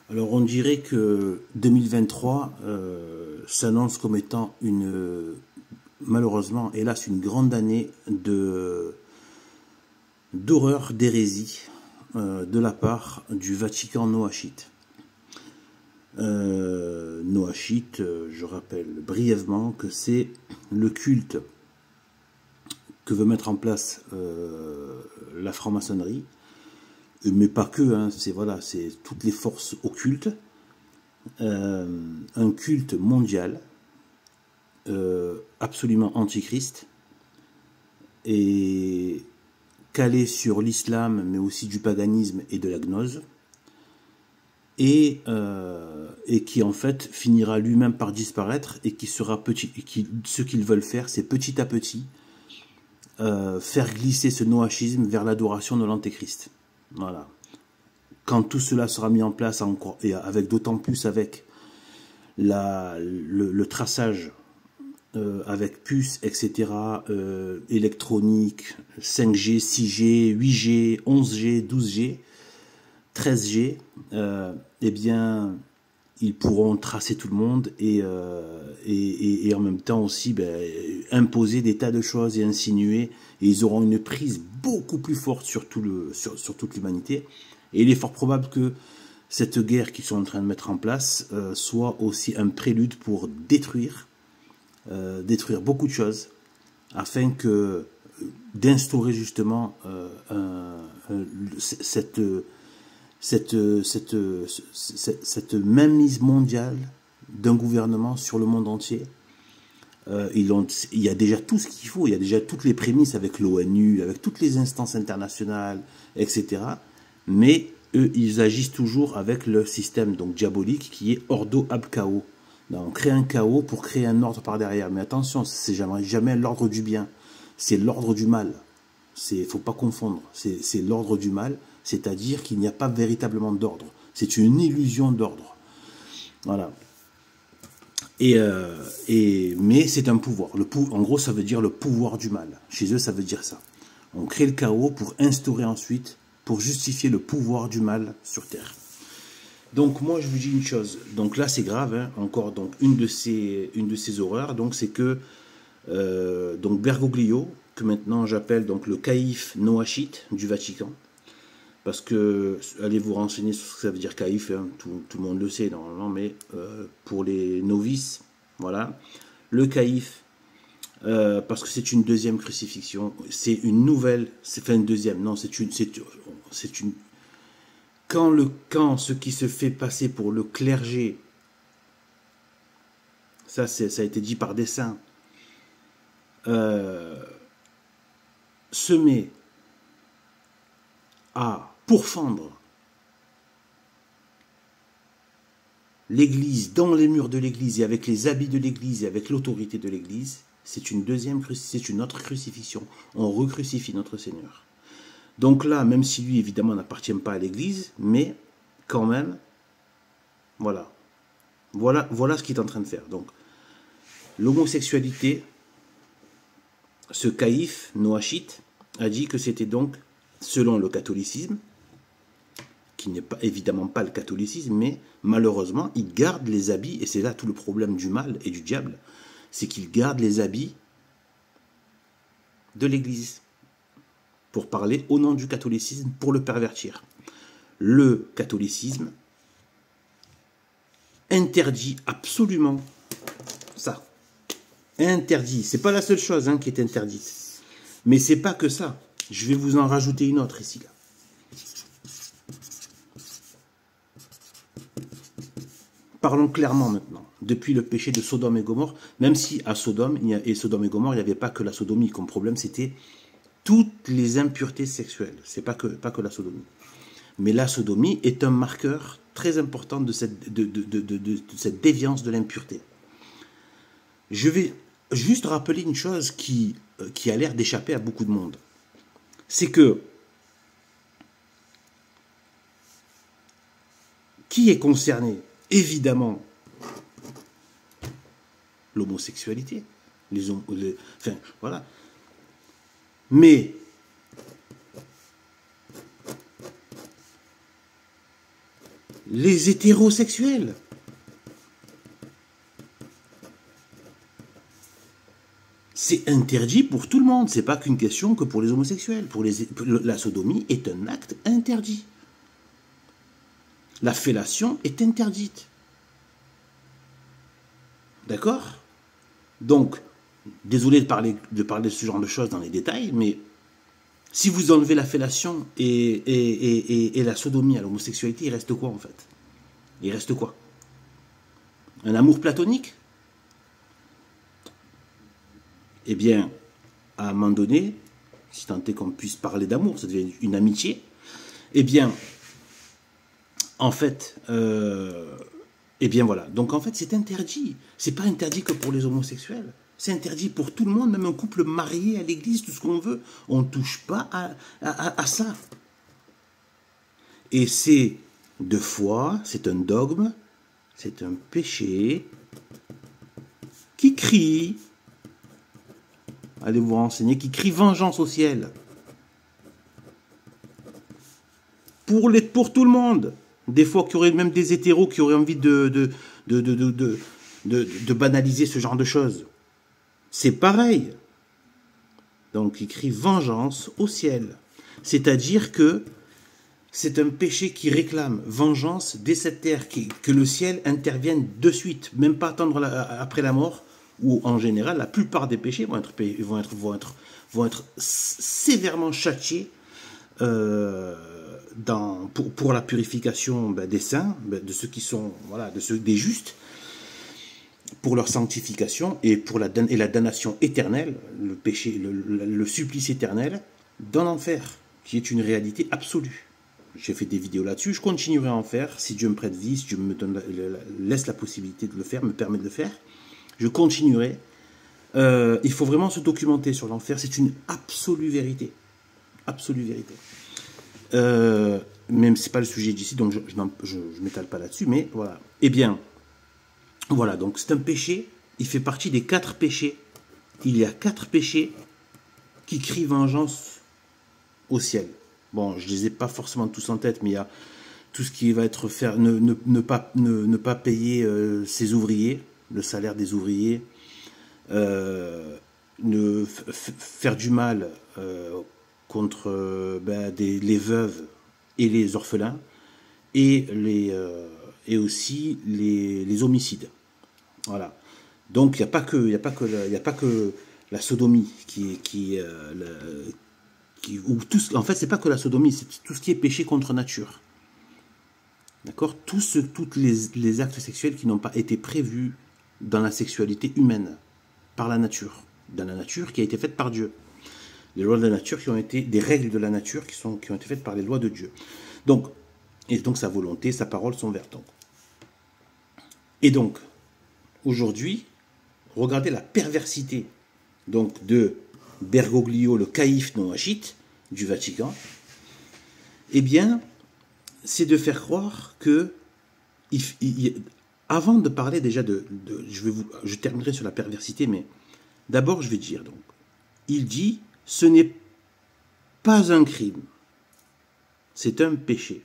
Alors on dirait que 2023 s'annonce comme étant malheureusement, hélas, une grande année d'horreur, d'hérésie de la part du Vatican noachite. Noachite, je rappelle brièvement que c'est le culte que veut mettre en place la franc-maçonnerie, mais pas que, hein, c'est toutes les forces occultes, un culte mondial absolument antichrist et calé sur l'islam, mais aussi du paganisme et de la gnose, et qui en fait finira lui-même par disparaître et qui sera petit. Ce qu'ils veulent faire, c'est petit à petit faire glisser ce noachisme vers l'adoration de l'antéchrist. Voilà. Quand tout cela sera mis en place, et avec d'autant plus avec le traçage avec puces, etc., électronique, 5G, 6G, 8G, 11G, 12G, 13G, eh bien, ils pourront tracer tout le monde et en même temps aussi imposer des tas de choses et insinuer, et ils auront une prise beaucoup plus forte sur toute l'humanité. Et il est fort probable que cette guerre qu'ils sont en train de mettre en place soit aussi un prélude pour détruire beaucoup de choses, afin d'instaurer justement cette mainmise mondiale d'un gouvernement sur le monde entier. Il y a déjà tout ce qu'il faut, il y a déjà toutes les prémices avec l'ONU, avec toutes les instances internationales, etc. Mais eux, ils agissent toujours avec le système donc diabolique qui est ordo ab chaos. On crée un chaos pour créer un ordre par derrière. Mais attention, c'est jamais l'ordre du bien, c'est l'ordre du mal. Faut pas confondre. C'est l'ordre du mal, c'est-à-dire qu'il n'y a pas véritablement d'ordre. C'est une illusion d'ordre. Voilà. Mais c'est un pouvoir. En gros, ça veut dire le pouvoir du mal. Chez eux, ça veut dire ça. On crée le chaos pour instaurer ensuite, pour justifier le pouvoir du mal sur Terre. Donc moi je vous dis une chose, donc là c'est grave, hein, encore donc une de ces horreurs, donc c'est que donc Bergoglio, que maintenant j'appelle donc le caïphe noachite du Vatican, parce que allez vous renseigner sur ce que ça veut dire caïphe, hein, tout le monde le sait normalement, mais pour les novices, voilà, le caïphe, parce que c'est une deuxième crucifixion, c'est une nouvelle, c'est une deuxième, non c'est une quand ce qui se fait passer pour le clergé, ça a été dit par des saints, se met à pourfendre l'église, dans les murs de l'église et avec les habits de l'église et avec l'autorité de l'église, c'est une autre crucifixion. On recrucifie notre Seigneur. Donc là, même si lui, évidemment, n'appartient pas à l'Église, mais quand même, voilà ce qu'il est en train de faire. Donc, l'homosexualité, ce caïphe noachite a dit que c'était donc, selon le catholicisme, qui n'est pas évidemment pas le catholicisme, mais malheureusement, il garde les habits, et c'est là tout le problème du mal et du diable, c'est qu'il garde les habits de l'Église, pour parler au nom du catholicisme, pour le pervertir. Le catholicisme interdit absolument ça. Interdit. C'est pas la seule chose qui est interdite. Mais c'est pas que ça. Je vais vous en rajouter une autre ici. Là. Parlons clairement maintenant. Depuis le péché de Sodome et Gomorrhe, même si à Sodome et Gomorrhe, il n'y avait pas que la sodomie comme problème, c'était toutes les impuretés sexuelles. C'est pas que la sodomie. Mais la sodomie est un marqueur très important de cette déviance de l'impureté. Je vais juste rappeler une chose qui a l'air d'échapper à beaucoup de monde. C'est que qui est concerné? Évidemment, l'homosexualité. Enfin, voilà. Mais les hétérosexuels. C'est interdit pour tout le monde. C'est pas qu'une question que pour les homosexuels. La sodomie est un acte interdit. La fellation est interdite. D'accord? Donc, désolé de parler de ce genre de choses dans les détails, mais si vous enlevez la fellation et la sodomie à l'homosexualité, il reste quoi en fait? Il reste quoi? Un amour platonique? Eh bien, à un moment donné, si tant est qu'on puisse parler d'amour, ça devient une amitié, eh bien, en fait, eh bien voilà. Donc en fait, c'est interdit. C'est pas interdit que pour les homosexuels. C'est interdit pour tout le monde, même un couple marié à l'église, tout ce qu'on veut. On ne touche pas à ça. Et c'est de foi, c'est un dogme, c'est un péché qui crie, allez vous renseigner, qui crie vengeance au ciel. Pour tout le monde. Des fois, qu'il y aurait même des hétéros qui auraient envie de banaliser ce genre de choses. C'est pareil. Donc, il crie vengeance au ciel. C'est-à-dire que c'est un péché qui réclame vengeance dès cette terre, que le ciel intervienne de suite, même pas attendre après la mort, où en général, la plupart des péchés vont être sévèrement châtiés pour la purification des saints, de ceux qui sont, voilà, des justes, pour leur sanctification et pour la damnation éternelle, le péché, le supplice éternel dans l'enfer, qui est une réalité absolue. J'ai fait des vidéos là-dessus, je continuerai à en faire, si Dieu me prête vie, si Dieu me laisse la possibilité de le faire, me permet de le faire, je continuerai. Il faut vraiment se documenter sur l'enfer, c'est une absolue vérité. Absolue vérité. Même c'est pas le sujet d'ici, donc je m'étale pas là-dessus, mais voilà. Eh bien, voilà, donc c'est un péché, il fait partie des 4 péchés. Il y a 4 péchés qui crient vengeance au ciel. Bon, je les ai pas forcément tous en tête, mais il y a tout ce qui va être faire, ne pas payer ses ouvriers, le salaire des ouvriers, faire du mal contre les veuves et les orphelins, et aussi les homicides. Voilà. Donc il n'y a pas que la sodomie en fait, c'est pas que la sodomie, c'est tout ce qui est péché contre nature. D'accord? Tous les actes sexuels qui n'ont pas été prévus dans la sexualité humaine, par la nature, dans la nature qui a été faite par Dieu. Les lois de la nature qui ont été des règles de la nature qui ont été faites par les lois de Dieu. Donc sa volonté, sa parole sont vertes. Et donc, aujourd'hui, regardez la perversité donc de Bergoglio, le caïphe noachite du Vatican. Eh bien, c'est de faire croire que, avant de parler déjà je terminerai sur la perversité, mais d'abord je vais dire donc, il dit, ce n'est pas un crime, c'est un péché.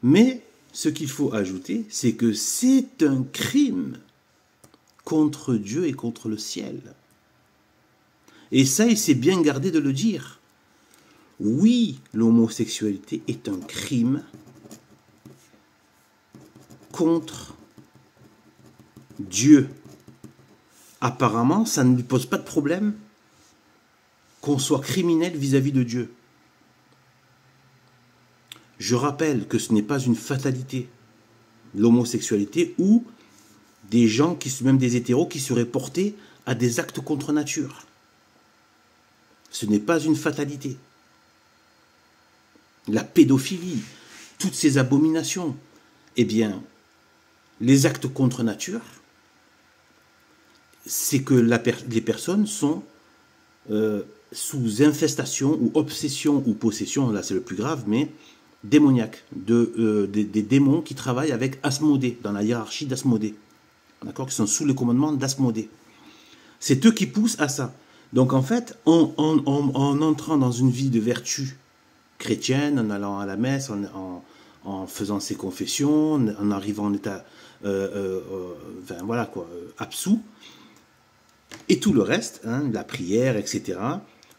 Mais ce qu'il faut ajouter, c'est que c'est un crime contre Dieu et contre le ciel. Et ça, il s'est bien gardé de le dire. Oui, l'homosexualité est un crime contre Dieu. Apparemment, ça ne lui pose pas de problème qu'on soit criminel vis-à-vis de Dieu. Je rappelle que ce n'est pas une fatalité, l'homosexualité, ou des gens, même des hétéros, qui seraient portés à des actes contre nature. Ce n'est pas une fatalité. La pédophilie, toutes ces abominations, eh bien, les actes contre nature, c'est que les personnes sont sous infestation ou obsession ou possession, là c'est le plus grave, mais démoniaque, des démons qui travaillent avec Asmodée, dans la hiérarchie d'Asmodée, d'accord, qui sont sous le commandement d'Asmodée. C'est eux qui poussent à ça. Donc en fait, en entrant dans une vie de vertu chrétienne, en allant à la messe, en faisant ses confessions, en arrivant en état, enfin, voilà quoi, absous, et tout le reste, hein, la prière, etc.,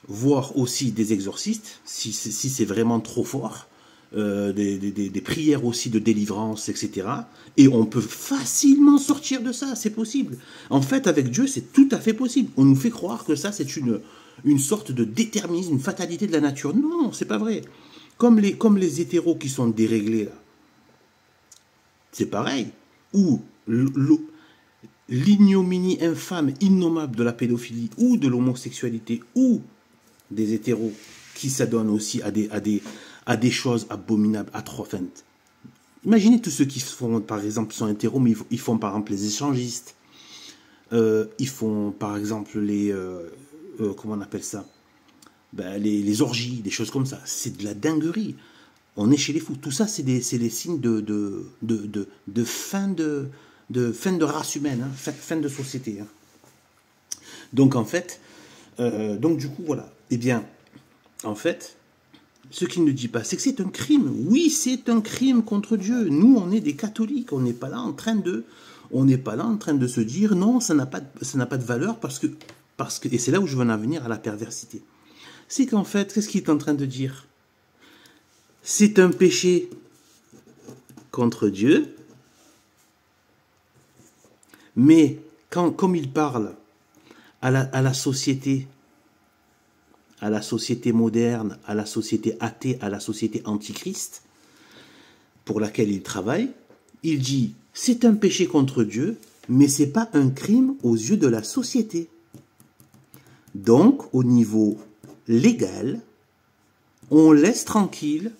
voire aussi des exorcistes, si c'est vraiment trop fort, des prières aussi de délivrance, etc. Et on peut facilement sortir de ça, c'est possible. En fait, avec Dieu, c'est tout à fait possible. On nous fait croire que ça, c'est une sorte de déterminisme, une fatalité de la nature. Non, c'est pas vrai. Comme les hétéros qui sont déréglés, là, c'est pareil. Ou l'ignominie infâme, innommable de la pédophilie, ou de l'homosexualité, ou des hétéros qui s'adonnent aussi à des choses abominables, atroces. Imaginez tous ceux qui font, par exemple, sont hétéros, mais ils font par exemple les échangistes. Ils font par exemple comment on appelle ça, ben, les orgies, des choses comme ça. C'est de la dinguerie. On est chez les fous. Tout ça, c'est des signes de fin de race humaine, hein, fin de société. Hein. Donc en fait, donc du coup, voilà. Eh bien, en fait, ce qu'il ne dit pas, c'est que c'est un crime. Oui, c'est un crime contre Dieu. Nous, on est des catholiques. On n'est pas là en train de se dire non, ça n'a pas de valeur parce que, et c'est là où je veux en venir à la perversité. C'est qu'en fait, qu'est-ce qu'il est en train de dire? C'est un péché contre Dieu, mais comme il parle à la société moderne, à la société athée, à la société antichrist, pour laquelle il travaille, il dit, c'est un péché contre Dieu, mais ce n'est pas un crime aux yeux de la société. Donc, au niveau légal, on laisse tranquille.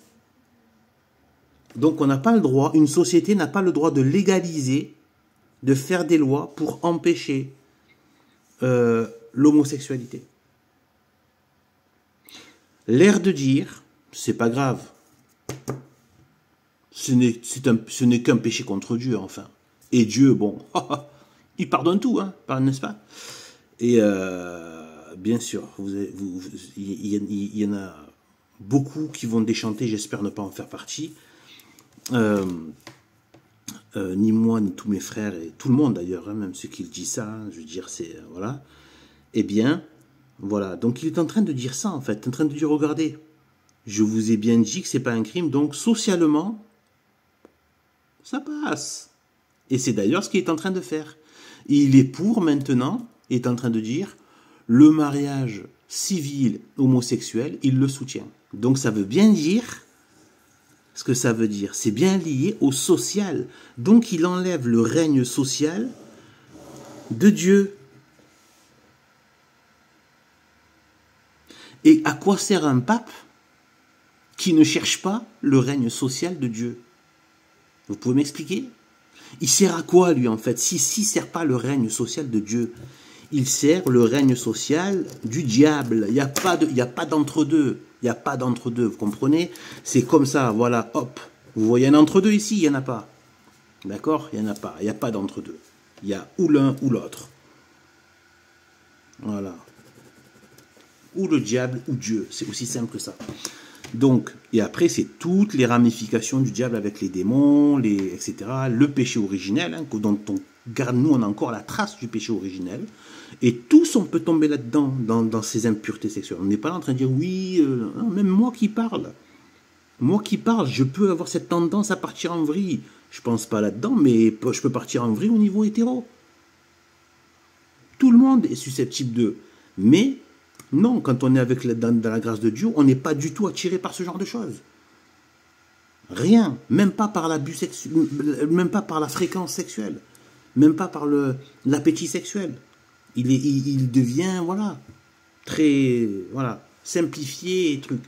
Donc, on n'a pas le droit, une société n'a pas le droit de légaliser, de faire des lois pour empêcher l'homosexualité. L'air de dire, c'est pas grave. Ce n'est qu'un péché contre Dieu, enfin. Et Dieu, bon, il pardonne tout, hein, n'est-ce pas? Et bien sûr, il y en a beaucoup qui vont déchanter, j'espère ne pas en faire partie. Ni moi, ni tous mes frères, et tout le monde d'ailleurs, hein, même ceux qui disent ça, hein, je veux dire, c'est, voilà. Eh bien, voilà, donc il est en train de dire ça, en fait, en train de dire, regardez, je vous ai bien dit que c'est pas un crime, donc socialement, ça passe. Et c'est d'ailleurs ce qu'il est en train de faire. Il est pour maintenant, il est en train de dire, le mariage civil homosexuel, il le soutient. Donc ça veut bien dire ce que ça veut dire. C'est bien lié au social. Donc il enlève le règne social de Dieu. Et à quoi sert un pape qui ne cherche pas le règne social de Dieu? Vous pouvez m'expliquer? Il sert à quoi, lui, en fait? S'il ne sert pas le règne social de Dieu, il sert le règne social du diable. Il n'y a pas d'entre-deux. Il n'y a pas d'entre-deux, vous comprenez? C'est comme ça, voilà, hop. Vous voyez un entre-deux ici? Il n'y en a pas. D'accord? Il n'y en a pas. Il n'y a pas d'entre-deux. Il y a ou l'un ou l'autre. Voilà. Ou le diable ou Dieu. C'est aussi simple que ça. Donc, et après, c'est toutes les ramifications du diable avec les démons, etc. Le péché originel, hein, dont on garde, nous, on a encore la trace du péché originel. Et tous, on peut tomber là-dedans, dans ces impuretés sexuelles. On n'est pas là en train de dire, oui, non, même moi qui parle, je peux avoir cette tendance à partir en vrille. Je pense pas là-dedans, mais je peux partir en vrille au niveau hétéro. Tout le monde est susceptible de. Mais, non, quand on est dans la grâce de Dieu, on n'est pas du tout attiré par ce genre de choses. Rien, même pas par l'abus sexuel, même pas par la fréquence sexuelle, même pas par l'appétit sexuel. Il devient, voilà, très, voilà, simplifié et truc.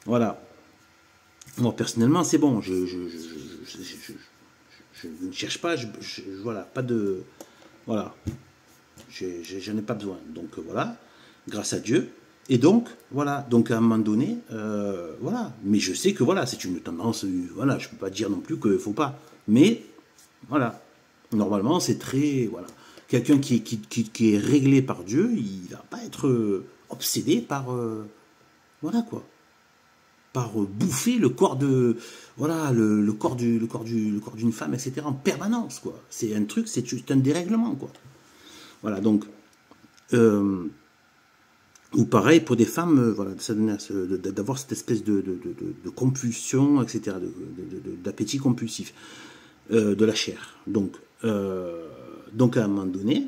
Voilà. Moi, personnellement, c'est bon. Je ne cherche pas, voilà, pas de, voilà. J'en ai pas besoin. Donc, voilà, grâce à Dieu. Et donc, voilà, donc à un moment donné, voilà. Mais je sais que, voilà, c'est une tendance, voilà, je ne peux pas dire non plus qu'il ne faut pas. Mais, voilà, normalement, c'est très, voilà. Quelqu'un qui est réglé par Dieu, il ne va pas être obsédé par... voilà quoi. bouffer le corps de, voilà, le corps d'une femme, etc. en permanence, quoi. C'est un truc, c'est un dérèglement, quoi. Voilà, donc, ou pareil pour des femmes, voilà, d'avoir cette espèce de compulsion, etc., d'appétit compulsif de la chair. Donc à un moment donné,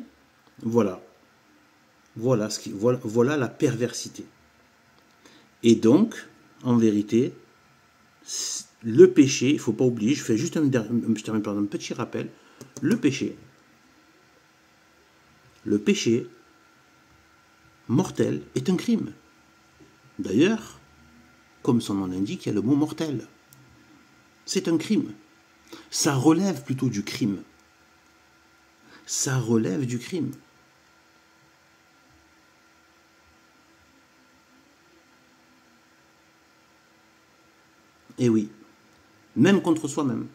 voilà la perversité. Et donc, en vérité, le péché, il ne faut pas oublier, je fais juste je termine par un petit rappel, le péché mortel est un crime. D'ailleurs, comme son nom l'indique, il y a le mot mortel. C'est un crime. Ça relève plutôt du crime. Ça relève du crime. Et oui, même contre soi-même.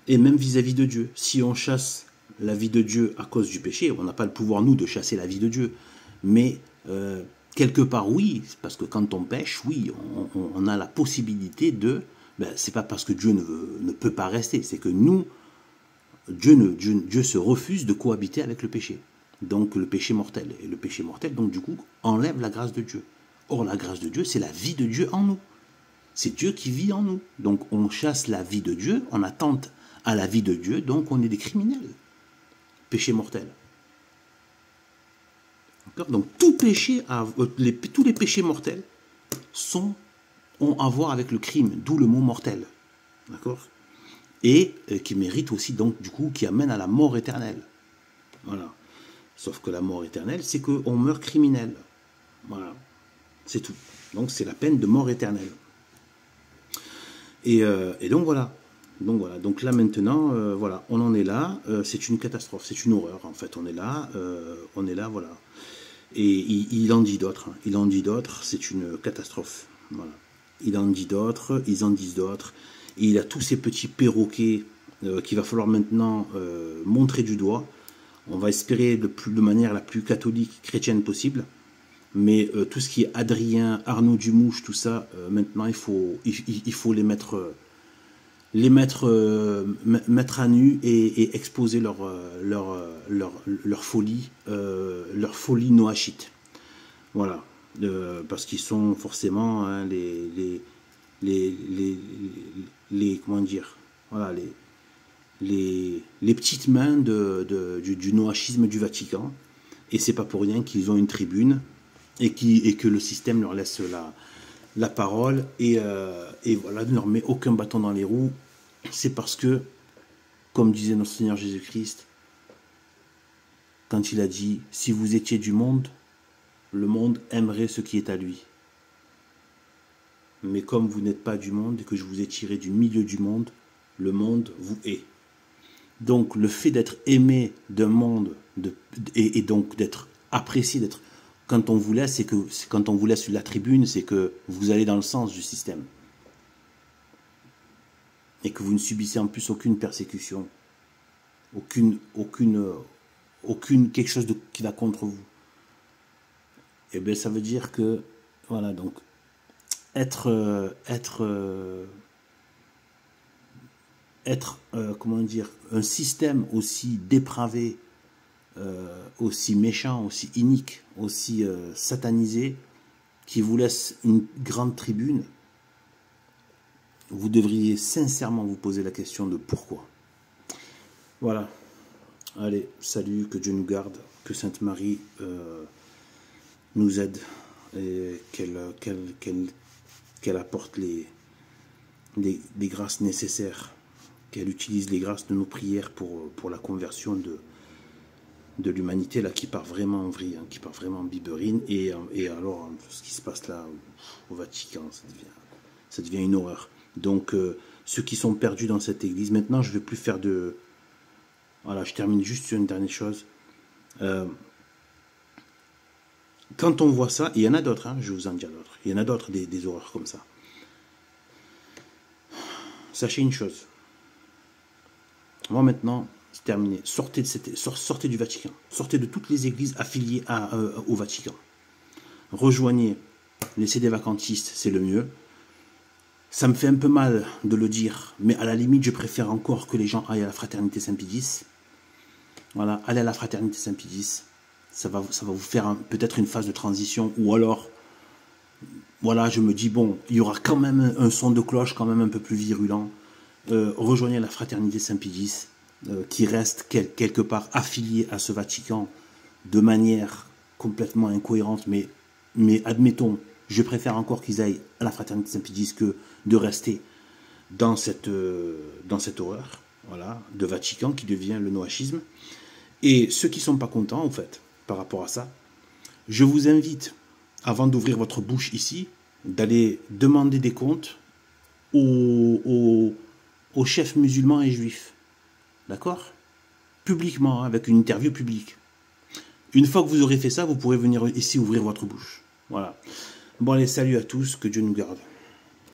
Et même vis-à-vis de Dieu. Si on chasse la vie de Dieu à cause du péché, on n'a pas le pouvoir, nous, de chasser la vie de Dieu. Mais quelque part, oui, parce que quand on pêche, oui, on a la possibilité de... Ben, c'est pas parce que Dieu ne peut pas rester, c'est que nous, Dieu se refuse de cohabiter avec le péché. Donc le péché mortel. Et le péché mortel, donc du coup, enlève la grâce de Dieu. Or, la grâce de Dieu, c'est la vie de Dieu en nous. C'est Dieu qui vit en nous. Donc on chasse la vie de Dieu, on attente à la vie de Dieu, donc on est des criminels. Péché mortel. Donc tout péché, tous les péchés mortels ont à voir avec le crime, d'où le mot mortel. D'accord? Et qui mérite aussi, donc, du coup, qui amène à la mort éternelle. Voilà. Sauf que la mort éternelle, c'est qu'on meurt criminel. Voilà. C'est tout. Donc c'est la peine de mort éternelle. Et donc voilà. Donc là maintenant, voilà, on en est là. C'est une catastrophe, c'est une horreur en fait. On est là, voilà. Et il en dit d'autres. Hein. Il en dit d'autres. C'est une catastrophe. Voilà. Il en dit d'autres. Ils en disent d'autres. Et il a tous ces petits perroquets qu'il va falloir maintenant montrer du doigt. On va espérer de manière la plus catholique, chrétienne possible. Mais tout ce qui est Adrien, Arnaud Dumouche, tout ça, maintenant il faut les mettre à nu et exposer leur folie noachite. Voilà, parce qu'ils sont forcément hein, comment dire, voilà, les petites mains du noachisme du Vatican. Et c'est pas pour rien qu'ils ont une tribune et que le système leur laisse la parole et voilà, ne leur met aucun bâton dans les roues. C'est parce que, comme disait notre Seigneur Jésus-Christ, quand il a dit « Si vous étiez du monde, le monde aimerait ce qui est à lui. Mais comme vous n'êtes pas du monde et que je vous ai tiré du milieu du monde, le monde vous hait. » Donc le fait d'être aimé d'un monde et donc d'être apprécié, d'être quand on vous laisse, c'est que quand on vous laisse la tribune, c'est que vous allez dans le sens du système. Et que vous ne subissez en plus aucune persécution, aucune quelque chose qui va contre vous. Et bien ça veut dire que, voilà, donc, comment dire, un système aussi dépravé, aussi méchant, aussi inique, aussi satanisé, qui vous laisse une grande tribune, vous devriez sincèrement vous poser la question de pourquoi. Voilà. Allez, salut, que Dieu nous garde, que Sainte Marie nous aide et qu'elle apporte les grâces nécessaires, qu'elle utilise les grâces de nos prières pour la conversion de l'humanité là qui part vraiment en vrille, hein, qui part vraiment en biberine. Et alors, ce qui se passe là au Vatican, ça devient une horreur. Donc, ceux qui sont perdus dans cette église, maintenant, je ne vais plus faire de... Voilà, je termine juste sur une dernière chose. Quand on voit ça, il y en a d'autres, hein, je vais vous en dire d'autres. Il y en a d'autres, des horreurs comme ça. Sachez une chose. Moi, maintenant, c'est terminé. Sortez du Vatican. Sortez de toutes les églises affiliées au Vatican. rejoignez les CD vacantistes, c'est le mieux. Ça me fait un peu mal de le dire, mais à la limite, je préfère encore que les gens aillent à la Fraternité Saint-Pédis. Voilà, allez à la Fraternité Saint-Pédis. Ça va vous faire peut-être une phase de transition, ou alors, voilà, je me dis, bon, il y aura quand même un son de cloche quand même un peu plus virulent. Rejoignez la Fraternité Saint-Pédis, qui reste quelque part affiliée à ce Vatican de manière complètement incohérente, mais admettons, je préfère encore qu'ils aillent à la Fraternité Saint-Pédis que de rester dans cette horreur, voilà, de Vatican qui devient le noachisme. Et ceux qui ne sont pas contents, en fait, par rapport à ça, je vous invite, avant d'ouvrir votre bouche ici, d'aller demander des comptes aux chefs musulmans et juifs. D'accord? Publiquement, avec une interview publique. Une fois que vous aurez fait ça, vous pourrez venir ici ouvrir votre bouche. Voilà. Bon allez, salut à tous, que Dieu nous garde.